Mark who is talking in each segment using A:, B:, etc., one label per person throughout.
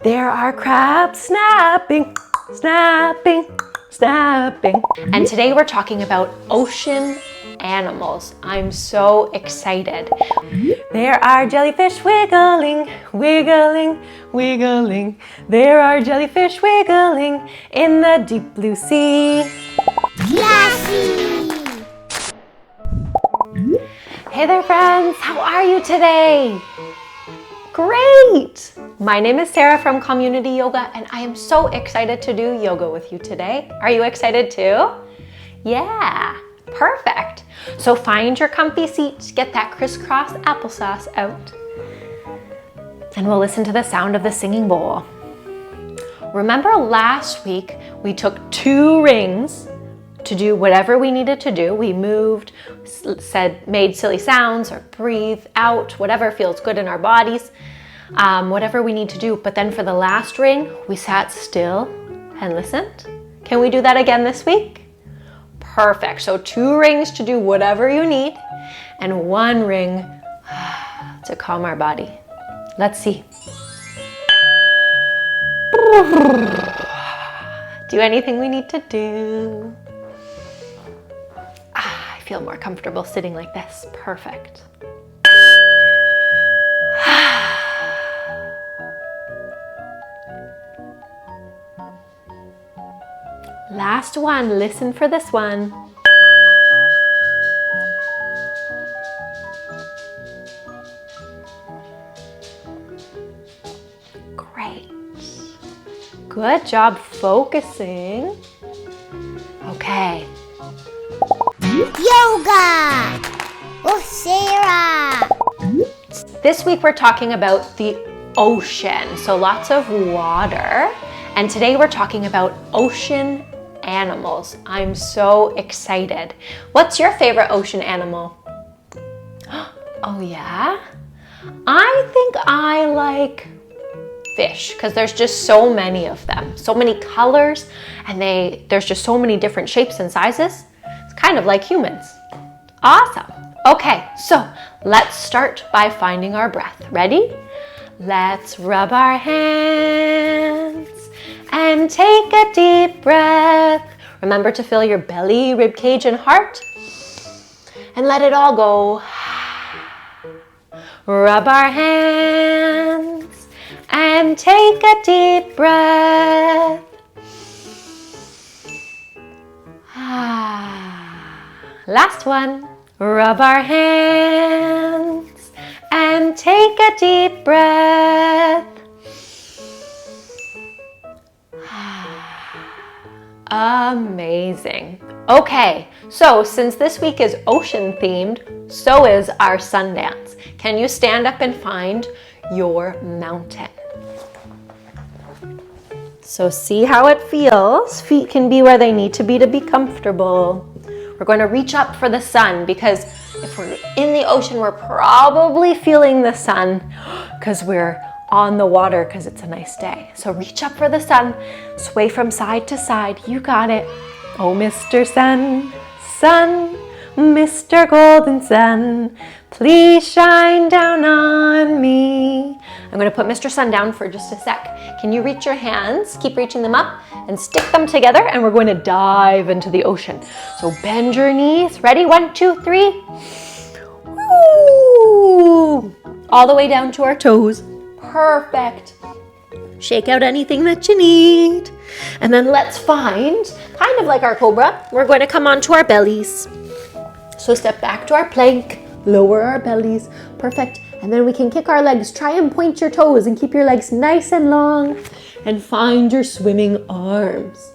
A: There are crabs snapping, snapping, snapping. And today we're talking about ocean animals. I'm so excited. There are jellyfish wiggling, wiggling, wiggling. There are jellyfish wiggling in the deep blue sea.
B: Lassie!
A: Hey there friends, how are you today? Great! My name is Sara from Community Yoga and I am so excited to do yoga with you today. Are you excited too? Yeah, perfect. So find your comfy seat, get that crisscross applesauce out, and we'll listen to the sound of the singing bowl. Remember last week we took 2 rings to do whatever we needed to do. We moved, made silly sounds, or breathe out, whatever feels good in our bodies, whatever we need to do. But then for the last ring, we sat still and listened. Can we do that again this week? Perfect. So 2 rings to do whatever you need, and 1 ring to calm our body. Let's see. Do anything we need to do. I feel more comfortable sitting like this. Perfect. Last one, listen for this one. Great. Good job focusing. Okay.
B: Yoga! With Sara!
A: This week we're talking about the ocean, so lots of water. And today we're talking about ocean animals. I'm so excited. What's your favorite ocean animal? Oh yeah? I think I like fish because there's just so many of them, so many colors, and there's just so many different shapes and sizes. It's kind of like humans. Awesome. Okay, so let's start by finding our breath. Ready? Let's rub our hands and take a deep breath. Remember to fill your belly, rib cage, and heart, and let it all go. Rub our hands and take a deep breath. Last one. Rub our hands and take a deep breath. Amazing. Okay, so since this week is ocean themed, so is our sun dance. Can you stand up and find your mountain? So see how it feels. Feet can be where they need to be comfortable. We're going to reach up for the sun because if we're in the ocean, we're probably feeling the sun because we're on the water because it's a nice day. So reach up for the sun, sway from side to side. You got it. Oh, Mr. Sun, Sun, Mr. Golden Sun, please shine down on me. I'm going to put Mr. Sun down for just a sec. Can you reach your hands? Keep reaching them up and stick them together, and we're going to dive into the ocean. So bend your knees. Ready? 1, 2, 3. Woo! All the way down to our toes. Perfect. Shake out anything that you need. And then let's find, kind of like our cobra, we're going to come onto our bellies. So step back to our plank, lower our bellies. Perfect. And then we can kick our legs. Try and point your toes and keep your legs nice and long. And find your swimming arms.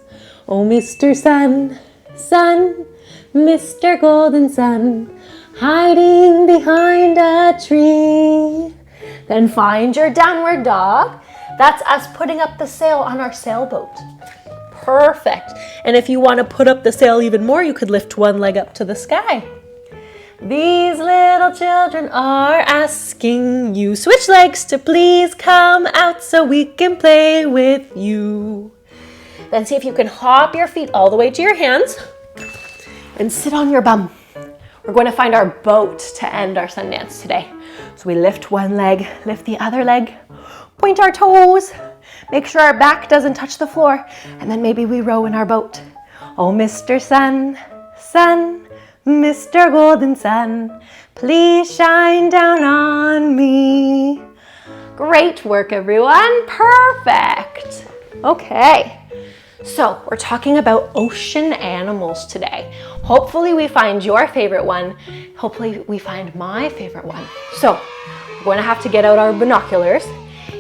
A: Oh, Mr. Sun, Sun, Mr. Golden Sun, hiding behind a tree. Then find your downward dog. That's us putting up the sail on our sailboat. Perfect. And if you want to put up the sail even more, you could lift one leg up to the sky. These little children are asking you, switch legs to please come out so we can play with you. Then see if you can hop your feet all the way to your hands and sit on your bum. We're going to find our boat to end our sun dance today. So we lift one leg, lift the other leg, point our toes, Make sure our back doesn't touch the floor. And then maybe we row in our boat. Oh, Mr. Sun, Sun, Mr. Golden Sun, please shine down on me. Great work, everyone. Perfect. Okay. So we're talking about ocean animals today. Hopefully we find your favorite one. Hopefully we find my favorite one. So we're going to have to get out our binoculars.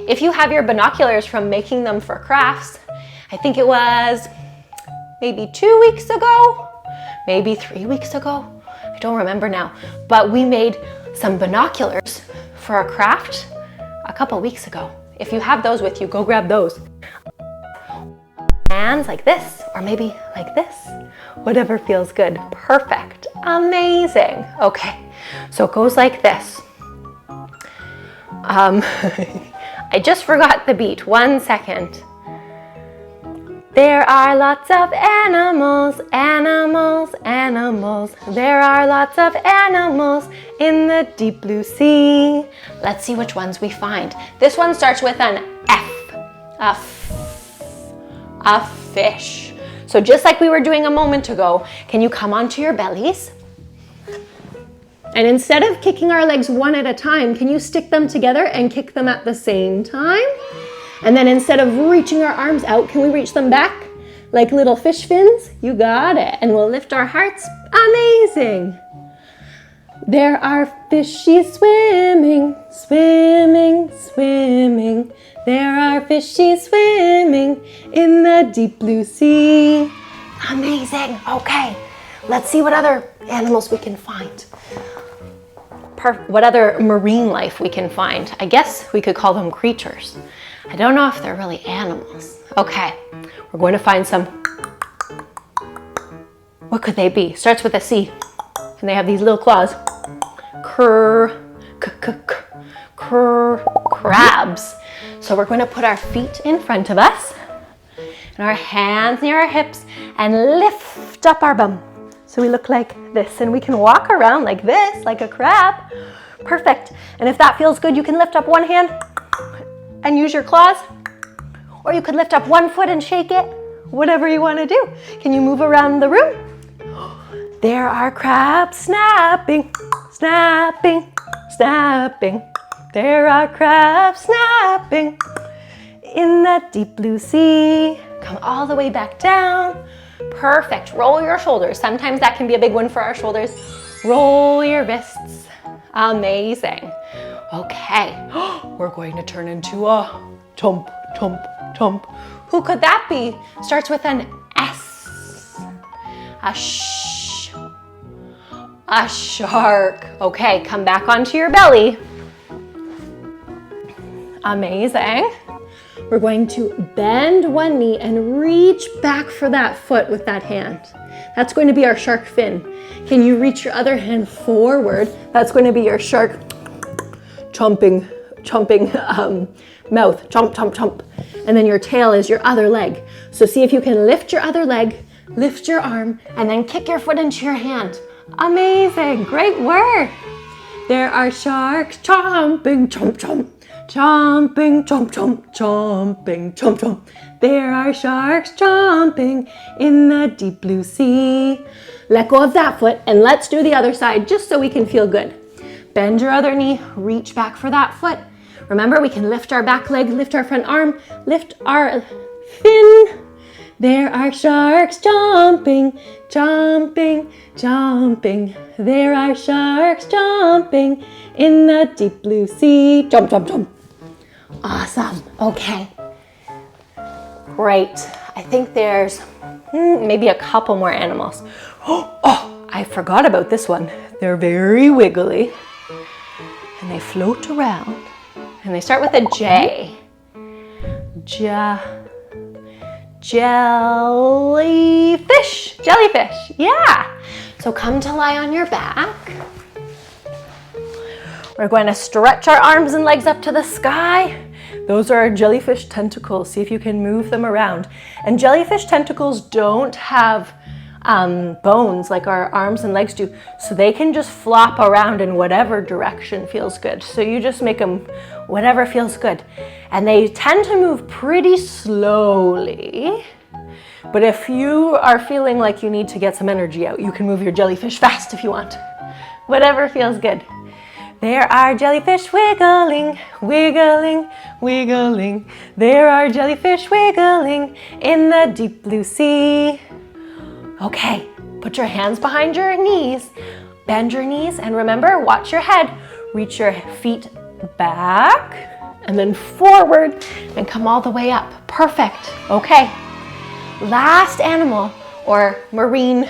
A: If you have your binoculars from making them for crafts, I think it was maybe 2 weeks ago, maybe 3 weeks ago. I don't remember now, but we made some binoculars for a craft a couple weeks ago. If you have those with you, go grab those. Hands like this, or maybe like this, whatever feels good. Perfect, amazing. Okay, so it goes like this. I just forgot the beat, 1 second. There are lots of animals, animals, animals. There are lots of animals in the deep blue sea. Let's see which ones we find. This one starts with an F. A fish. So just like we were doing a moment ago, can you come onto your bellies? And instead of kicking our legs one at a time, can you stick them together and kick them at the same time? And then instead of reaching our arms out, can we reach them back like little fish fins? You got it. And we'll lift our hearts. Amazing. There are fishies swimming, swimming, swimming. There are fishies swimming in the deep blue sea. Amazing. Okay, let's see what other animals we can find. What other marine life we can find. I guess we could call them creatures. I don't know if they're really animals. Okay, we're going to find some. What could they be? Starts with a C. And they have these little claws. Crabs. So we're going to put our feet in front of us and our hands near our hips and lift up our bum. So we look like this, and we can walk around like this, like a crab. Perfect. And if that feels good, you can lift up one hand and use your claws, or you could lift up one foot and shake it, whatever you want to do. Can you move around the room? There are crabs snapping, snapping, snapping. There are crabs snapping in the deep blue sea. Come all the way back down. Perfect. Roll your shoulders. Sometimes that can be a big one for our shoulders. Roll your wrists. Amazing. Okay. We're going to turn into a chomp, chomp, chomp. Who could that be? Starts with an S. A sh. A shark. Okay, come back onto your belly. Amazing. We're going to bend one knee and reach back for that foot with that hand. That's going to be our shark fin. Can you reach your other hand forward? That's going to be your shark chomping mouth. Chomp, chomp, chomp. And then your tail is your other leg. So see if you can lift your other leg, lift your arm, and then kick your foot into your hand. Amazing. Great work. There are sharks chomping, chomp, chomp. Chomping, chomp, chomp, chomping, chomp, chomp. There are sharks chomping in the deep blue sea. Let go of that foot and let's do the other side just so we can feel good. Bend your other knee, reach back for that foot. Remember, we can lift our back leg, lift our front arm, lift our fin. There are sharks chomping, chomping, chomping. There are sharks chomping in the deep blue sea. Chomp, chomp, chomp. Awesome. Okay. Great. I think there's maybe a couple more animals. Oh, I forgot about this one. They're very wiggly and they float around and they start with a J. Jellyfish. Jellyfish. Yeah. So come to lie on your back. We're going to stretch our arms and legs up to the sky. Those are our jellyfish tentacles. See if you can move them around. And jellyfish tentacles don't have bones like our arms and legs do. So they can just flop around in whatever direction feels good. So you just make them whatever feels good. And they tend to move pretty slowly. But if you are feeling like you need to get some energy out, you can move your jellyfish fast if you want. Whatever feels good. There are jellyfish wiggling, wiggling, wiggling. There are jellyfish wiggling in the deep blue sea. Okay, put your hands behind your knees, bend your knees, and remember, watch your head. Reach your feet back and then forward and come all the way up. Perfect. Okay. Last animal or marine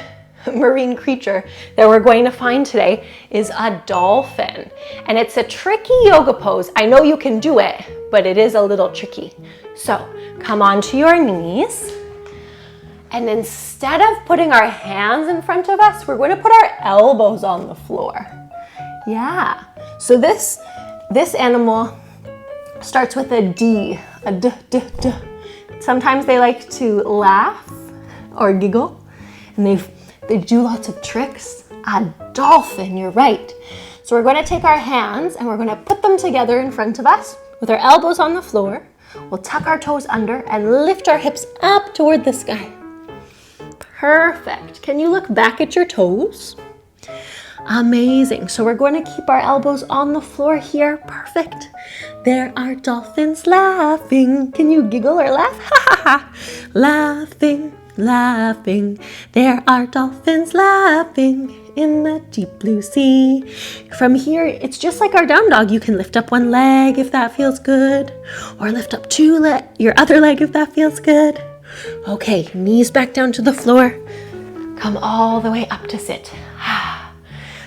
A: creature that we're going to find today is a dolphin. And it's a tricky yoga pose. I know you can do it, but it is a little tricky. So come onto your knees. And instead of putting our hands in front of us, we're going to put our elbows on the floor. Yeah. So this animal starts with a D, a D, D, D. Sometimes they like to laugh or giggle, and they do lots of tricks. A dolphin, you're right. So we're going to take our hands and we're going to put them together in front of us with our elbows on the floor. We'll tuck our toes under and lift our hips up toward the sky. Perfect. Can you look back at your toes? Amazing. So we're going to keep our elbows on the floor here. Perfect. There are dolphins laughing. Can you giggle or laugh? Ha ha ha. Laughing, laughing. There are dolphins laughing in the deep blue sea. From here, it's just like our down dog. You can lift up one leg if that feels good, or lift up your other leg if that feels good. Okay, knees back down to the floor. Come all the way up to sit.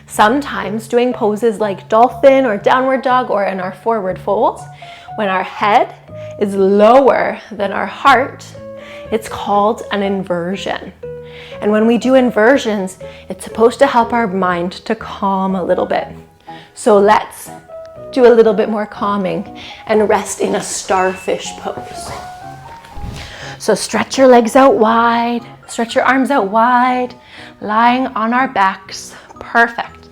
A: Sometimes doing poses like dolphin or downward dog or in our forward folds, when our head is lower than our heart, it's called an inversion. And when we do inversions, it's supposed to help our mind to calm a little bit. So let's do a little bit more calming and rest in a starfish pose. So stretch your legs out wide, stretch your arms out wide, lying on our backs. Perfect.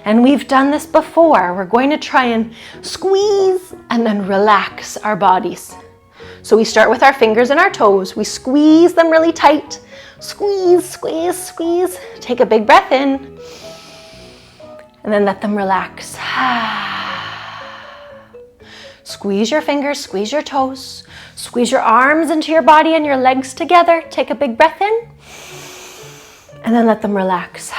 A: And we've done this before. We're going to try and squeeze and then relax our bodies. So we start with our fingers and our toes. We squeeze them really tight. Squeeze, squeeze, squeeze. Take a big breath in. And then let them relax. Squeeze your fingers, squeeze your toes. Squeeze your arms into your body and your legs together. Take a big breath in. And then let them relax.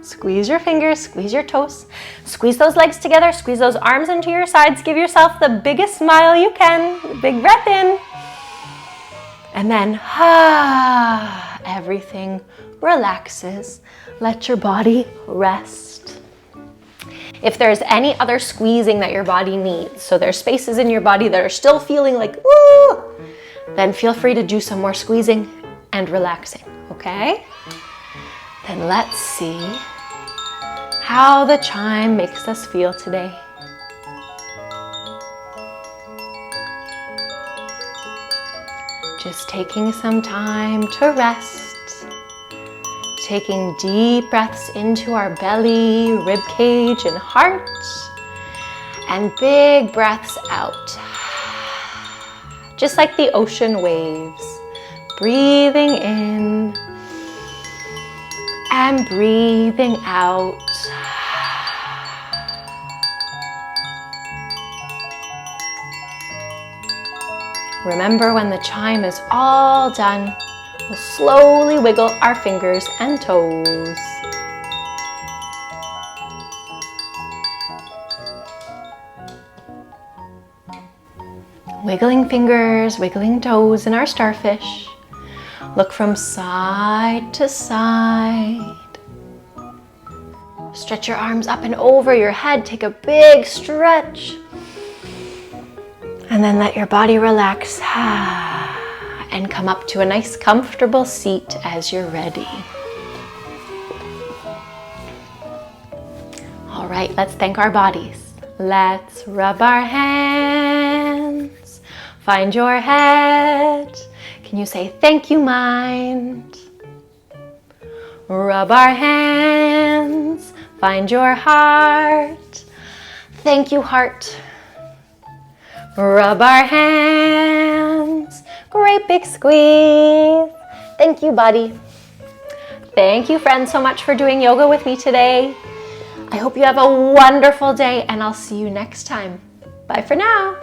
A: Squeeze your fingers, squeeze your toes. Squeeze those legs together, squeeze those arms into your sides. Give yourself the biggest smile you can. Big breath in. And then, everything relaxes. Let your body rest. If there's any other squeezing that your body needs, so there's spaces in your body that are still feeling like, woo, then feel free to do some more squeezing and relaxing, okay? Then let's see how the chime makes us feel today. Just taking some time to rest, taking deep breaths into our belly, rib cage, and heart, and big breaths out, just like the ocean waves, breathing in and breathing out. Remember, when the chime is all done, we'll slowly wiggle our fingers and toes. Wiggling fingers, wiggling toes in our starfish. Look from side to side. Stretch your arms up and over your head. Take a big stretch. And then let your body relax and come up to a nice comfortable seat as you're ready. All right, let's thank our bodies. Let's rub our hands. Find your head. Can you say thank you, mind? Rub our hands, find your heart. Thank you, heart. Rub our hands, great big squeeze. Thank you, buddy. Thank you, friends, so much for doing yoga with me today. I hope you have a wonderful day, and I'll see you next time. Bye for now.